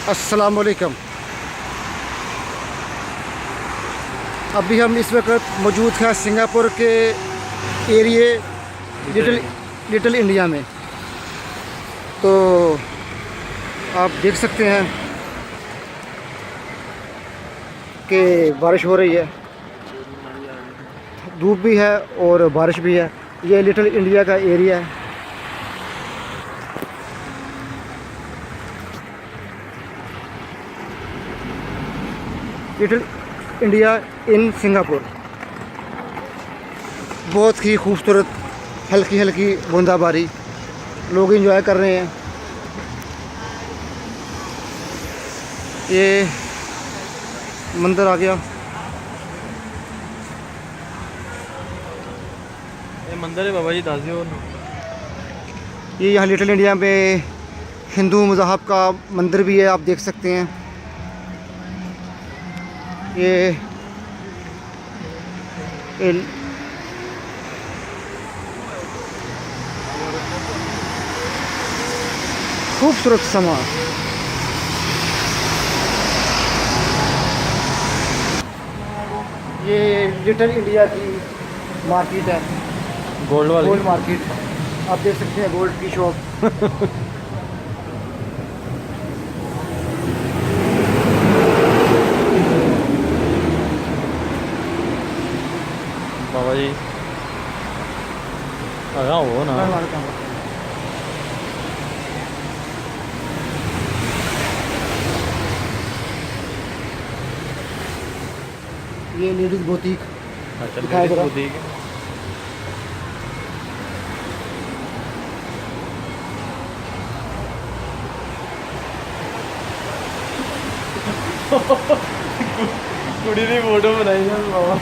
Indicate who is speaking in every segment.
Speaker 1: अस्सलाम वालेकुम। अभी हम इस वक्त मौजूद हैं सिंगापुर के एरिए लिटिल इंडिया में। तो आप देख सकते हैं कि बारिश हो रही है, धूप भी है और बारिश भी है। ये लिटिल इंडिया का एरिया है। Little India in Singapore. बहुत ही खूबसूरत हल्की हल्की बूंदाबारी, लोग एंजॉय कर रहे हैं। ये मंदिर आ गया,
Speaker 2: ये मंदिर है बाबा जी दादी। और
Speaker 1: ये यहाँ लिटिल इंडिया में हिंदू मज़हब का मंदिर भी है, आप देख सकते हैं। ये खूबसूरत समा। ये लिटिल इंडिया की मार्केट है,
Speaker 2: गोल्ड वाली
Speaker 1: गोल्ड मार्केट। आप देख सकते हैं गोल्ड की शॉप।
Speaker 2: बाबा जी आगा हो ना।
Speaker 1: ये लेडीज बुटीक
Speaker 2: अच्छा
Speaker 1: दिखाया जरा।
Speaker 2: ठीक है। कुड़ी ने फोटो बनाई है बाबा।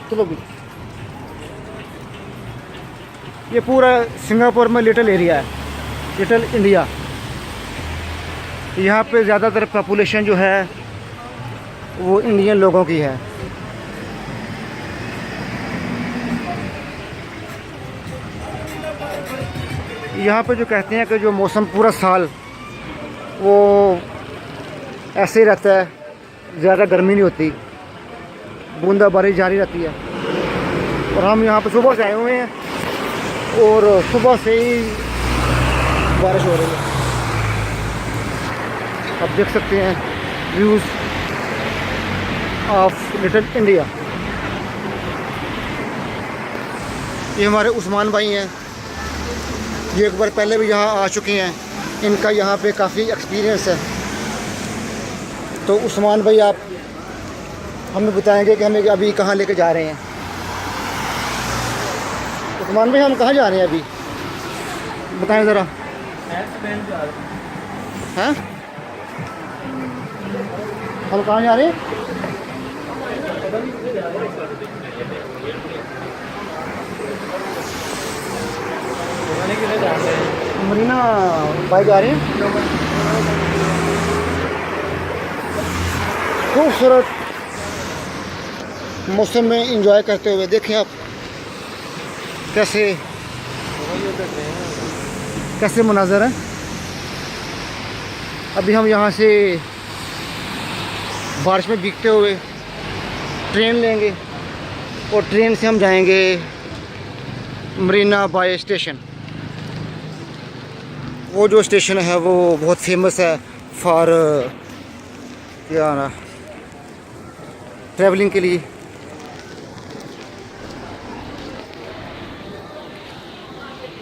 Speaker 1: चलो भी, ये पूरा सिंगापुर में लिटिल एरिया है, लिटिल इंडिया। यहाँ पे ज़्यादातर पॉपुलेशन जो है वो इंडियन लोगों की है। यहाँ पे जो कहते हैं कि जो मौसम पूरा साल वो ऐसे ही रहता है, ज़्यादा गर्मी नहीं होती, बूंदाबांदी जारी रहती है। और हम यहाँ पे सुबह से आए हुए हैं और सुबह से ही बारिश हो रही है। आप देख सकते हैं व्यूज़ ऑफ लिटिल इंडिया। ये हमारे उस्मान भाई हैं, ये एक बार पहले भी यहाँ आ चुके हैं, इनका यहाँ पे काफ़ी एक्सपीरियंस है। तो उस्मान भाई आप हमें बताएंगे कि हमें अभी कहाँ लेके जा रहे हैं। उस्मान भाई हम कहाँ जा रहे हैं अभी, बताएं ज़रा। हैं हम कहाँ जा रहे हैं? मरीना भाई जा रहे हैं। खूबसूरत मौसम में एंजॉय करते हुए देखें आप कैसे मनाज़र है। अभी हम यहाँ से बारिश में भीगते हुए ट्रेन लेंगे और ट्रेन से हम जाएंगे मरीना बाय स्टेशन। वो जो स्टेशन है वो बहुत फेमस है फॉर क्या ना ट्रैवलिंग के लिए।